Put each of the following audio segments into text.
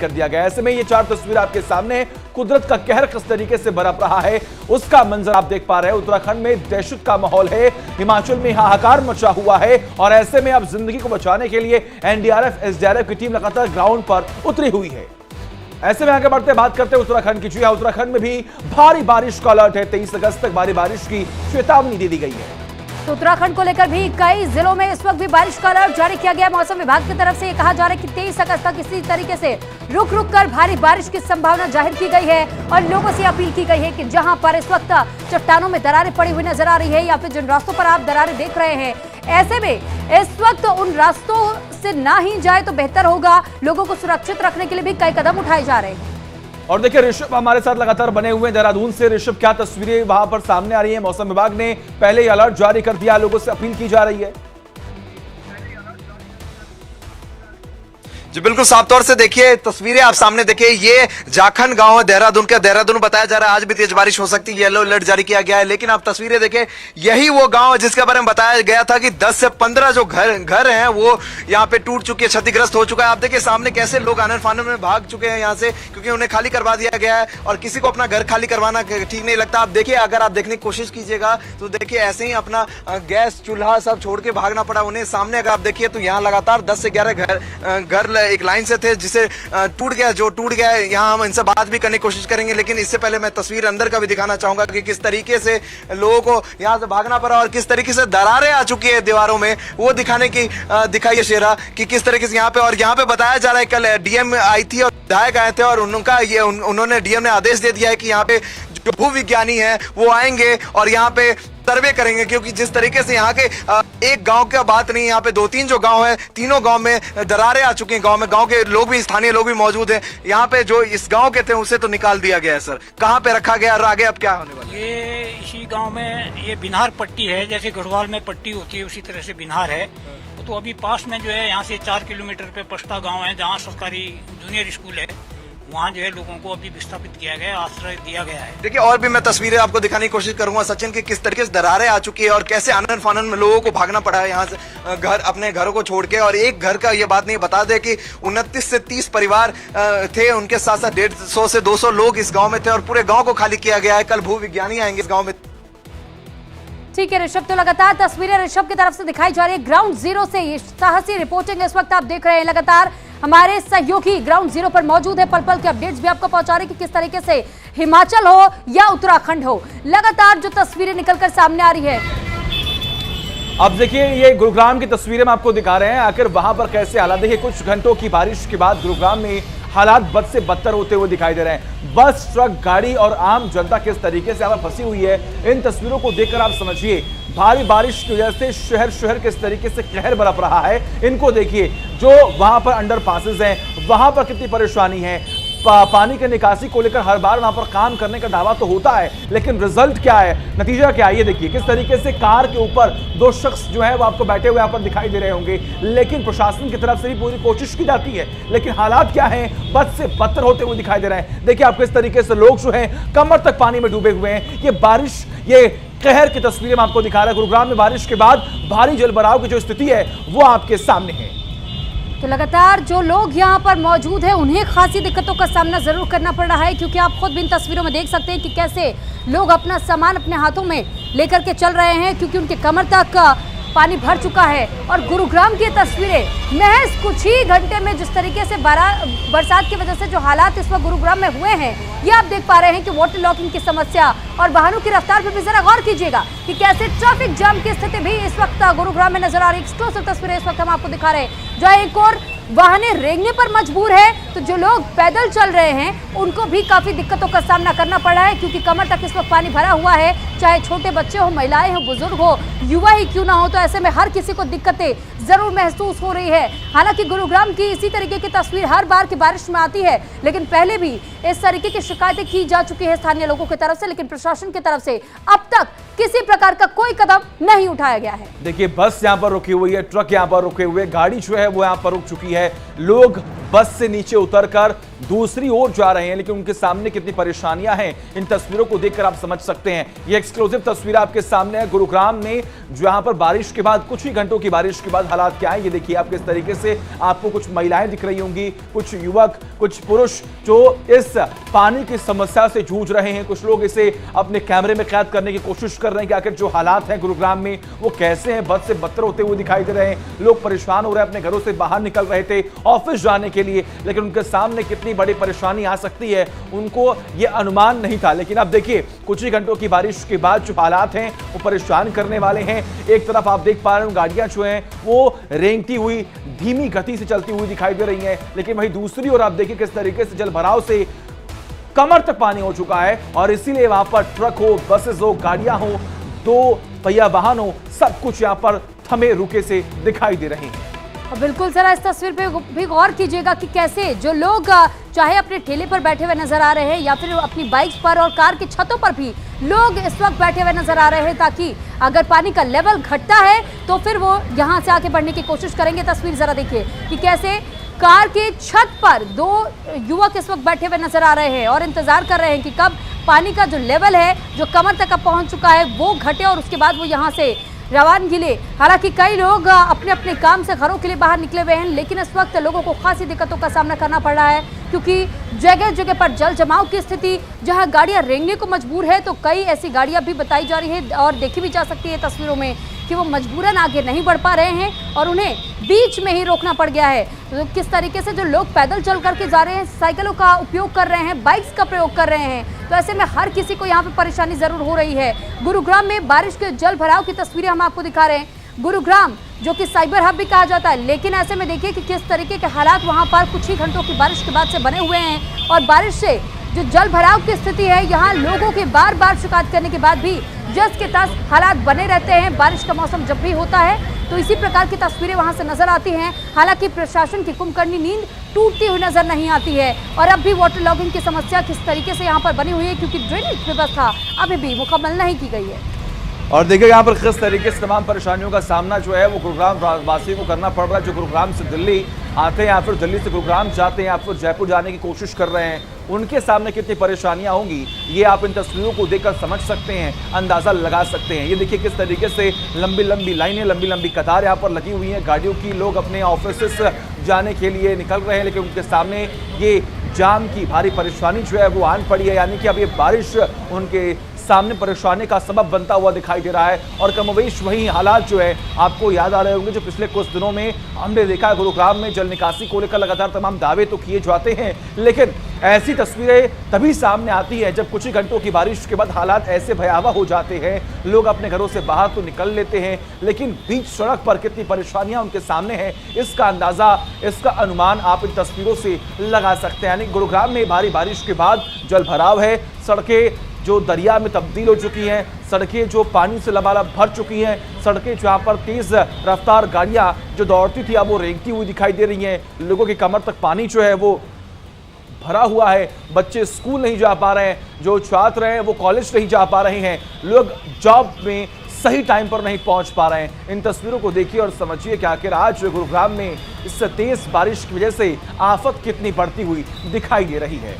कर दिया गया। ऐसे में ये 4 तस्वीर आपके सामने है। कुदरत का कहर किस तरीके से बरप रहा है उसका मंजर आप देख पा रहे हैं। उत्तराखंड में दहशत का माहौल है, हिमाचल में हाहाकार मचा हुआ है और ऐसे में अब जिंदगी को बचाने के लिए एनडीआरएफ एसडीआरएफ की टीम लगातार ग्राउंड पर उतरी हुई है। ऐसे में आगे बढ़ते बात करते हैं उत्तराखंड की। जी हां, उत्तराखंड में भी भारी बारिश का अलर्ट है। 23 अगस्त तक भारी बारिश की चेतावनी दे दी गई है। तो उत्तराखंड को लेकर भी कई जिलों में इस वक्त भी बारिश का अलर्ट जारी किया गया। मौसम विभाग की तरफ से ये कहा जा रहा है कि 23 अगस्त तक इसी तरीके से रुक रुक कर भारी बारिश की संभावना जाहिर की गई है और लोगों से अपील की गई है कि जहां पर इस वक्त चट्टानों में दरारें पड़ी हुई नजर आ रही है या फिर जिन रास्तों पर आप दरारें देख रहे हैं, ऐसे में इस वक्त उन रास्तों से ना ही जाए तो बेहतर होगा। लोगों को सुरक्षित रखने के लिए भी कई कदम उठाए जा रहे हैं। और देखिए ऋषभ हमारे साथ लगातार बने हुए हैं देहरादून से। ऋषभ, क्या तस्वीरें वहां पर सामने आ रही हैं? मौसम विभाग ने पहले ही अलर्ट जारी कर दिया, लोगों से अपील की जा रही है। जी बिल्कुल, साफ तौर से देखिए तस्वीरें आप सामने देखिए। ये जाखन गांव है देहरादून का। देहरादून बताया जा रहा है आज भी तेज बारिश हो सकती है, येलो अलर्ट जारी किया गया है। लेकिन आप तस्वीरें देखिए, यही वो गांव है जिसके बारे में बताया गया था कि 10 से 15 जो घर हैं वो यहाँ पे टूट चुके हैं, क्षतिग्रस्त हो चुका है। आप देखिए सामने कैसे लोग आनन फानन में भाग चुके हैं यहाँ से, क्योंकि उन्हें खाली करवा दिया गया है और किसी को अपना घर खाली करवाना ठीक नहीं लगता। आप देखिए, अगर आप देखने की कोशिश कीजिएगा तो देखिए ऐसे ही अपना गैस चूल्हा सब छोड़ के भागना पड़ा उन्हें। सामने अगर आप देखिए तो यहाँ लगातार 10 से 11 घर एक लाइन से थे जिसे टूट गया है। यहाँ हम इनसे बात भी करने की कोशिश करेंगे, लेकिन इससे पहले मैं तस्वीर अंदर का भी दिखाना चाहूंगा कि किस तरीके से लोगों को यहाँ से भागना पड़ा और किस तरीके से दरारें आ चुकी है दीवारों में, वो दिखाने की दिखाइए शेरा कि किस तरीके से यहाँ पे। और यहाँ पे बताया जा रहा है कल डीएम आई थी और विधायक आए थे और उन्होंने डीएम ने आदेश दे दिया है कि यहाँ पे जो भूविज्ञानी है वो आएंगे और यहाँ पे सर्वे करेंगे, क्योंकि जिस तरीके से यहाँ के एक गांव का बात नहीं, यहाँ पे 2-3 जो गांव है, तीनों गांव में दरारें आ चुकी हैं। गांव के लोग भी, स्थानीय लोग भी मौजूद हैं यहाँ पे। जो इस गांव के थे उसे तो निकाल दिया गया है। सर, कहाँ पे रखा गया और आगे अब क्या होने वाला? ये इसी गांव में ये बिन्हार पट्टी है, जैसे गढ़वाल में पट्टी होती है उसी तरह से बिन्हार है। तो अभी पास में जो है यहाँ से 4 किलोमीटर पे पश्ता गाँव है जहाँ सरकारी जूनियर स्कूल है, वहाँ जो है लोगों को अभी विस्थापित किया गया, आश्रय दिया गया है। देखिए और भी मैं तस्वीरें आपको दिखाने की कोशिश करूंगा सचिन की किस तरीके से दरारें आ चुकी है और कैसे आनन फानन में लोगों को भागना पड़ा है यहाँ से अपने घरों को छोड़ के। और एक घर का ये बात नहीं, बता दे कि 29 से 30 परिवार थे, उनके साथ साथ 150 से 200 लोग इस गाँव में थे और पूरे गाँव को खाली किया गया है। कल भूविज्ञानी आएंगे इस गाँव में। ठीक है ऋषभ, तो लगातार तस्वीरें ऋषभ की तरफ से दिखाई जा रही है ग्राउंड जीरो से। ये साहसी रिपोर्टिंग इस वक्त आप देख रहे हैं। लगातार हमारे सहयोगी ग्राउंड जीरो पर मौजूद है, पल पल के अपडेट्स भी आपको पहुंचा रहे हैं कि किस तरीके से हिमाचल हो या उत्तराखंड हो, लगातार जो तस्वीरें निकलकर सामने आ रही है। अब देखिए ये गुरुग्राम की तस्वीरें हम आपको दिखा रहे हैं, आखिर वहां पर कैसे हालात। देखिए कुछ घंटों की बारिश के बाद गुरुग्राम में हालात बद से बदतर होते हुए दिखाई दे रहे हैं। बस, ट्रक, गाड़ी और आम जनता किस तरीके से यहाँ पर फंसी हुई है, इन तस्वीरों को देखकर आप समझिए। भारी बारिश की वजह से शहर किस तरीके से कहर बरप रहा है, इनको देखिए। जो वहां पर अंडर पासेस हैं वहां पर कितनी परेशानी है। पानी के निकासी को लेकर हर बार वहां पर काम करने का दावा तो होता है, लेकिन रिजल्ट क्या है, नतीजा क्या है, ये देखिए। किस तरीके से कार के ऊपर 2 शख्स जो है वो आपको बैठे हुए यहाँ पर दिखाई दे रहे होंगे, लेकिन प्रशासन की तरफ से भी पूरी कोशिश की जाती है, लेकिन हालात क्या हैं, बद से बदतर होते हुए दिखाई दे रहे हैं। देखिए आप किस तरीके से लोग जो हैं कमर तक पानी में डूबे हुए हैं। ये बारिश, ये कहर की तस्वीरें हम आपको दिखा रहे हैं। गुरुग्राम में बारिश के बाद भारी जलभराव की जो स्थिति है वो आपके सामने है। तो लगातार जो लोग यहाँ पर मौजूद हैं उन्हें खासी दिक्कतों का सामना जरूर करना पड़ रहा है, क्योंकि आप खुद भी इन तस्वीरों में देख सकते हैं कि कैसे लोग अपना सामान अपने हाथों में लेकर के चल रहे हैं, क्योंकि उनके कमर तक पानी भर चुका है। और गुरुग्राम की तस्वीरें महज कुछ ही घंटे में जिस तरीके से बरसात की वजह से जो हालात इस वक्त गुरुग्राम में हुए हैं, ये आप देख पा रहे हैं कि वाटर लॉकिंग की समस्या और वाहनों की रफ्तार पर भी जरा गौर कीजिएगा कि कैसे ट्रैफिक जाम की स्थिति भी इस वक्त गुरुग्राम में नजर आ रही है। एक्सक्लूसिव तस्वीरें इस वक्त हम आपको दिखा रहे हैं, जो एक और वाहनें रेंगने पर मजबूर है, तो जो लोग पैदल चल रहे हैं उनको भी काफी दिक्कतों का सामना करना पड़ रहा है, क्योंकि कमर तक इस वक्त पानी भरा हुआ है। चाहे छोटे बच्चे हो, महिलाएं हो, बुजुर्ग हो, युवा ही क्यों ना हो, तो ऐसे में हर किसी को दिक्कतें जरूर महसूस हो रही है। हालांकि गुरुग्राम की इसी तरीके की तस्वीर हर बार की बारिश में आती है, लेकिन पहले भी इस तरीके की शिकायतें की जा चुकी है स्थानीय लोगों की तरफ से, लेकिन प्रशासन की तरफ से अब तक किसी प्रकार का कोई कदम नहीं उठाया गया है। देखिए बस यहाँ पर रुकी हुई है, ट्रक यहाँ पर रुके हुए, गाड़ी जो है वो यहाँ पर रुक चुकी है, लोग बस से नीचे उतरकर दूसरी ओर जा रहे हैं, लेकिन उनके सामने कितनी परेशानियां हैं इन तस्वीरों को देखकर आप समझ सकते हैं। ये एक्सक्लूसिव तस्वीर आपके सामने है गुरुग्राम में, जहां पर बारिश के बाद, कुछ ही घंटों की बारिश के बाद हालात क्या है ये देखिए आप किस तरीके से। आपको कुछ महिलाएं दिख रही होंगी, कुछ युवक, कुछ पुरुष जो इस पानी की समस्या से जूझ रहे हैं। कुछ लोग इसे अपने कैमरे में कैद करने की कोशिश कर रहे हैं कि आखिर जो हालात हैं गुरुग्राम में वो कैसे हैं। बद से बदतर होते हुए दिखाई दे रहे हैं, लोग परेशान हो रहे हैं, अपने घरों से बाहर निकल रहे थे ऑफिस जाने के लिए, लेकिन उनके सामने कितनी बड़ी परेशानी आ सकती है उनको ये अनुमान नहीं था। लेकिन अब देखिए कुछ ही घंटों की बारिश के बाद जो हालात हैं वो परेशान करने वाले हैं। एक तरफ आप देख पा रहे हैं गाड़ियां जो हैं वो रेंगती हुई, धीमी गति से चलती हुई दिखाई दे रही हैं, लेकिन वहीं दूसरी ओर आप देखिए किस तरीके से जल भराव से कमर तक पानी हो चुका है। और इसीलिए वहां पर ट्रक हो, बसेस हो, गाड़ियां हो, दो पहिया वाहन हो, सब कुछ यहां पर थमे रुके से दिखाई दे रहे हैं। और बिल्कुल जरा इस तस्वीर पे भी गौर कीजिएगा कि कैसे जो लोग चाहे अपने ठेले पर बैठे हुए नजर आ रहे हैं या फिर अपनी बाइक पर और कार की छतों पर भी लोग इस वक्त बैठे हुए नजर आ रहे हैं, ताकि अगर पानी का लेवल घटता है तो फिर वो यहाँ से आके बढ़ने की कोशिश करेंगे। तस्वीर जरा देखिए कि कैसे कार की छत पर दो युवक इस वक्त बैठे हुए नजर आ रहे हैं और इंतजार कर रहे हैं कि कब पानी का जो लेवल है जो कमर तक अब पहुंच चुका है वो घटे और उसके बाद वो यहाँ से रवानगी ले। हालांकि कई लोग अपने अपने काम से घरों के लिए बाहर निकले हुए हैं, लेकिन इस वक्त लोगों को खासी दिक्कतों का सामना करना पड़ रहा है, क्योंकि जगह जगह पर जल जमाव की स्थिति, जहां गाड़ियां रेंगने को मजबूर है तो कई ऐसी गाड़ियां भी बताई जा रही है और देखी भी जा सकती है तस्वीरों में कि वो मजबूरन आगे नहीं बढ़ पा रहे हैं और उन्हें बीच में ही रोकना पड़ गया है। तो किस तरीके से जो लोग पैदल चल करके जा रहे हैं, साइकिलों का उपयोग कर रहे हैं, बाइक्स का प्रयोग कर रहे हैं, तो ऐसे में हर किसी को यहाँ पे परेशानी जरूर हो रही है। गुरुग्राम में बारिश के जल भराव की तस्वीरें हम आपको दिखा रहे हैं। गुरुग्राम जो कि साइबर हब भी कहा जाता है, लेकिन ऐसे में देखिए कि किस तरीके के हालात वहाँ पर कुछ ही घंटों की बारिश के बाद से बने हुए हैं और बारिश से जो जल भराव की स्थिति है, यहाँ लोगों के बार बार शिकायत करने के बाद भी जस के तस हालात बने रहते हैं। बारिश का मौसम जब भी होता है तो इसी प्रकार की तस्वीरें वहां से नजर आती हैं। हालांकि प्रशासन की कुंभकर्णी नींद टूटती हुई नजर नहीं आती है और अब भी वाटर लॉगिंग की समस्या किस तरीके से यहाँ पर बनी हुई है, क्योंकि ड्रेनेज व्यवस्था अभी भी मुकम्मल नहीं की गई है। और देखिए यहाँ पर किस तरीके से तमाम परेशानियों का सामना जो है वो गुरुग्राम वासियों को करना पड़ रहा है, जो गुरुग्राम से दिल्ली आते हैं या फिर दिल्ली से गुरुग्राम जाते हैं या फिर जयपुर जाने की कोशिश कर रहे हैं, उनके सामने कितनी परेशानियां होंगी ये आप इन तस्वीरों को देखकर समझ सकते हैं, अंदाजा लगा सकते हैं। ये देखिए किस तरीके से लंबी लंबी लाइनें, लंबी लंबी कतार यहाँ पर लगी हुई हैं गाड़ियों की। लोग अपने ऑफिस जाने के लिए निकल रहे हैं, लेकिन उनके सामने ये जाम की भारी परेशानी जो है वो आन पड़ी है, यानी कि अब ये बारिश उनके सामने परेशानी का सबब बनता हुआ दिखाई दे रहा है। और कमोवेश वही हालात जो है आपको याद आ रहे होंगे जो पिछले कुछ दिनों में हमने देखा गुरुग्राम में जल निकासी को लेकर लगातार तमाम दावे तो किए जाते हैं, लेकिन ऐसी तस्वीरें तभी सामने आती है जब कुछ ही घंटों की बारिश के बाद हालात ऐसे भयावह हो जाते हैं। लोग अपने घरों से बाहर तो निकल लेते हैं, लेकिन बीच सड़क पर कितनी परेशानियां उनके सामने हैं इसका अंदाजा, इसका अनुमान आप इन तस्वीरों से लगा सकते हैं। यानी गुरुग्राम में भारी बारिश के बाद जल भराव है, सड़कें जो दरिया में तब्दील हो चुकी हैं, सड़कें जो पानी से लबालब भर चुकी हैं, सड़कें जहाँ पर तेज रफ्तार गाड़ियाँ जो दौड़ती थी अब वो रेंगती हुई दिखाई दे रही हैं। लोगों की कमर तक पानी जो है वो भरा हुआ है, बच्चे स्कूल नहीं जा पा रहे हैं, जो छात्र हैं वो कॉलेज नहीं जा पा रहे हैं, लोग जॉब में सही टाइम पर नहीं पहुंच पा रहे हैं। इन तस्वीरों को देखिए और समझिए कि आखिर आज गुरुग्राम में इस तेज बारिश की वजह से आफत कितनी बढ़ती हुई दिखाई दे रही है।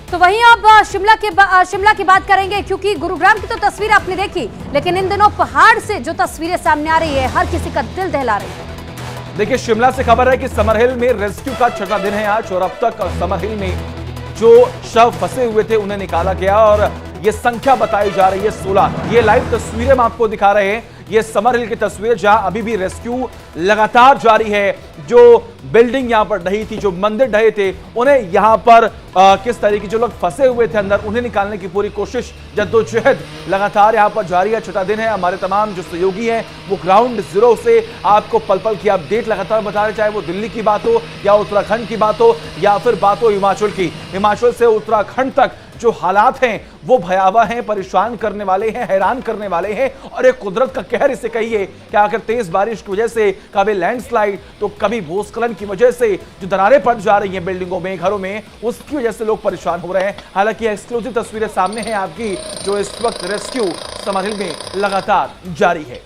तो वहीं अब शिमला की बात करेंगे, क्योंकि गुरुग्राम की तो तस्वीर आपने देखी, लेकिन इन दिनों पहाड़ से जो तस्वीरें सामने आ रही है हर किसी का दिल दहला रही है। देखिए शिमला से खबर है कि समरहिल में रेस्क्यू का छठा दिन है आज और अब तक समरहिल में जो शव फंसे हुए थे उन्हें निकाला गया और ये संख्या बताई जा रही है 16। ये लाइव तस्वीरें हम आपको दिखा रहे हैं, ये समरहिल की तस्वीर जहां अभी भी रेस्क्यू लगातार जारी है। जो बिल्डिंग यहां पर ढही थी, जो मंदिर ढहे थे, उन्हें यहां पर किस तरीके जो लोग फंसे हुए थे अंदर उन्हें निकालने की पूरी कोशिश, जद्दोजहद लगातार यहां पर जारी है। छठा दिन है। हमारे तमाम जो सहयोगी हैं वो ग्राउंड जीरो से आपको पल पल की अपडेट लगातार बता रहे, चाहे वो दिल्ली की बात हो या उत्तराखंड की बात हो या फिर बात हो हिमाचल की। हिमाचल से उत्तराखंड तक जो हालात हैं वो भयावह हैं, परेशान करने वाले हैं, हैरान करने वाले हैं और एक कुदरत का कहर इसे कहिए कि आखिर तेज बारिश की वजह से कभी लैंडस्लाइड तो कभी भूस्खलन की वजह से जो दरारें पड़ जा रही हैं बिल्डिंगों में, घरों में, उसकी वजह से लोग परेशान हो रहे हैं। हालांकि एक्सक्लूसिव तस्वीरें सामने हैं आपकी, जो इस वक्त रेस्क्यू समरहिल में लगातार जारी है।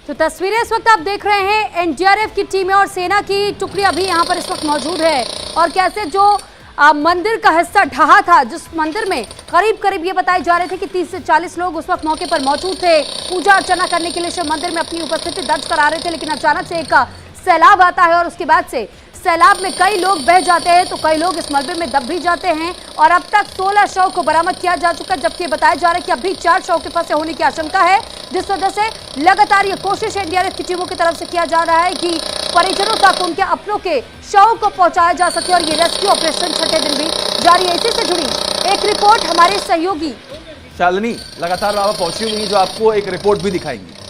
तो तस्वीरें इस वक्त आप देख रहे हैं, एनडीआरएफ की टीमें और सेना की टुकड़ी अभी यहाँ पर इस वक्त मौजूद है और कैसे जो मंदिर का हिस्सा ढहा था, जिस मंदिर में करीब ये बताए जा रहे थे कि 30 से 40 लोग उस वक्त मौके पर मौजूद थे, पूजा अर्चना करने के लिए शिव मंदिर में अपनी उपस्थिति दर्ज करा रहे थे, लेकिन अचानक से एक सैलाब आता है और उसके बाद से सैलाब में कई लोग बह जाते हैं तो कई लोग इस मलबे में दब भी जाते हैं और अब तक 16 शव को बरामद किया जा चुका है, जबकि बताया जा रहा है कि अभी 4 शव के फंसे होने की आशंका है, जिस वजह से लगातार ये कोशिश एनडीआरएफ की टीमों की तरफ से किया जा रहा है कि परिजनों तक उनके अपनों के शव को पहुंचाया जा सके और ये रेस्क्यू ऑपरेशन छठे दिन भी जारी है। इसी से जुड़ी एक रिपोर्ट हमारे सहयोगी शालिनी लगातार वहां पहुंची हुई, जो आपको एक रिपोर्ट भी दिखाएंगी।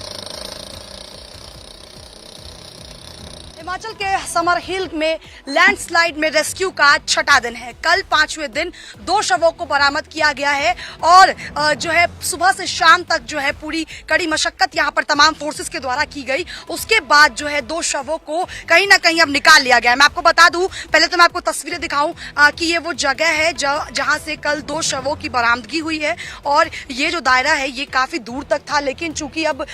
हिमाचल के समर हिल में लैंडस्लाइड में रेस्क्यू का छठा दिन है। कल 5वें दिन 2 शवों को बरामद किया गया है और जो है सुबह से शाम तक जो है पूरी कड़ी मशक्कत यहाँ पर तमाम फोर्सेस के द्वारा की गई। उसके बाद जो है 2 शवों को कहीं ना कहीं अब निकाल लिया गया है। मैं आपको बता दूं, पहले तो मैं आपको तस्वीरें दिखाऊं कि ये वो जगह है जहाँ से कल 2 शवों की बरामदगी हुई है और ये जो दायरा है ये काफी दूर तक था, लेकिन चूंकि अब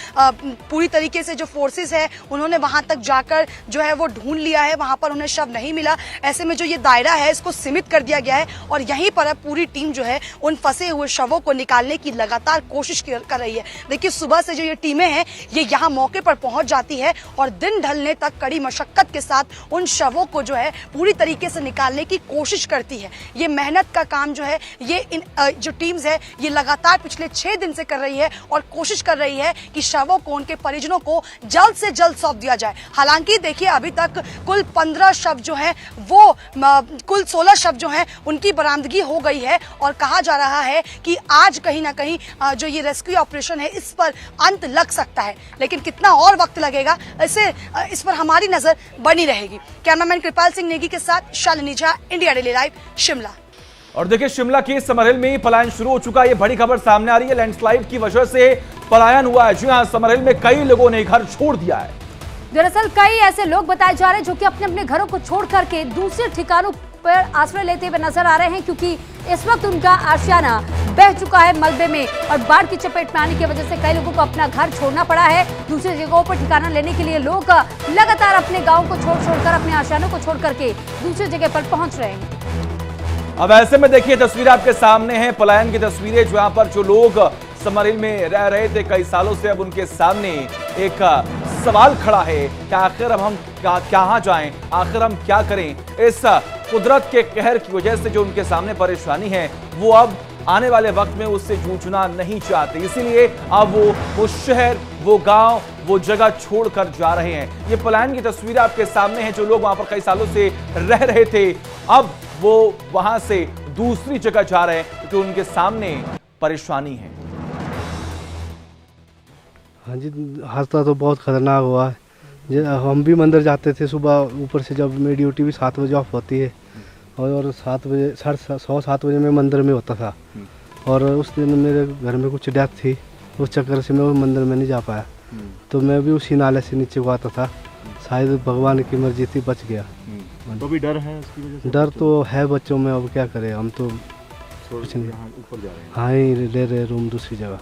पूरी तरीके से जो फोर्सेस है उन्होंने वहां तक जाकर जो है वो ढूंढ लिया है, वहां पर उन्हें शव नहीं मिला। ऐसे में जो ये दायरा है इसको सीमित कर दिया गया है और यहीं पर अब पूरी टीम जो है उन फंसे हुए शवों को निकालने की लगातार कोशिश कर रही है। देखिए सुबह से जो ये टीमें हैं ये यहाँ मौके पर पहुंच जाती है और दिन ढलने तक कड़ी मशक्कत के साथ उन शवों को जो है पूरी तरीके से निकालने की कोशिश करती है। ये मेहनत का काम जो है ये इन जो टीम्स है ये लगातार पिछले 6 दिन से कर रही है और कोशिश कर रही है कि शवों को उनके परिजनों को जल्द से जल्द सौंप दिया जाए। हालांकि देखिए अभी तक कुल 15 शव जो हैं वो कुल 16 शव जो हैं उनकी बरामदगी हो गई है और कहा जा रहा है कि आज कहीं ना कहीं जो ये रेस्क्यू ऑपरेशन है इस पर अंत लग सकता है, लेकिन कितना और वक्त लगेगा इस पर हमारी नजर बनी रहेगी। कैमरामैन कृपाल सिंह नेगी के साथ Shalini Jha, India daily live, Shimla. और देखिए शिमला के समर हिल में पलायन शुरू हो चुका है, ये बड़ी खबर सामने आ रही है। लैंडस्लाइड की वजह से पलायन हुआ है। जी हाँ, समर हिल में कई लोगों ने घर छोड़ दिया है। दरअसल कई ऐसे लोग बताए जा रहे हैं जो कि अपने अपने घरों को छोड़ करके दूसरे ठिकानों पर आश्रय लेते हुए नजर आ रहे हैं, क्योंकि इस वक्त उनका आशियाना बह चुका है मलबे में और बाढ़ की चपेट में आने की वजह से कई लोगों को अपना घर छोड़ना पड़ा है। दूसरी जगहों पर ठिकाना लेने के लिए लोग लगातार अपने गाँव को छोड़कर अपने आशियानों को छोड़ करके दूसरी जगह पर पहुंच रहे हैं। अब ऐसे में देखिए तस्वीर आपके सामने है, पलायन की तस्वीरें, जहां पर जो लोग समर हिल में रह रहे थे कई सालों से, अब उनके सामने एक सवाल खड़ा है कि आखिर अब हम कहाँ जाएं, आखिर हम क्या करें। इस कुदरत के कहर की वजह से जो उनके सामने परेशानी है वो अब आने वाले वक्त में उससे जूझना नहीं चाहते, इसीलिए अब वो शहर, वो गांव, वो जगह छोड़कर जा रहे हैं। ये पलायन की तस्वीर आपके सामने है। जो लोग वहां पर कई सालों से रह रहे थे अब वो वहां से दूसरी जगह जा रहे हैं क्योंकि उनके सामने परेशानी है। हाँ जी, हादसा तो बहुत खतरनाक हुआ है। हम भी मंदिर जाते थे सुबह, ऊपर से जब मेरी ड्यूटी भी 7 बजे ऑफ होती है और 7 बजे 7:30 बजे मैं मंदिर में होता था और उस दिन मेरे घर में कुछ डेथ थी, उस चक्कर से मैं उस मंदिर में नहीं जा पाया। तो मैं भी उसी नाले से नीचे को आता था, शायद भगवान की मर्जी थी बच गया। तो भी डर है उसकी वजह से? डर तो है बच्चों में, अब क्या करें, हम तो कुछ नहीं। ऊपर जा रहे हैं। हाँ ही ले रहे रूम दूसरी जगह।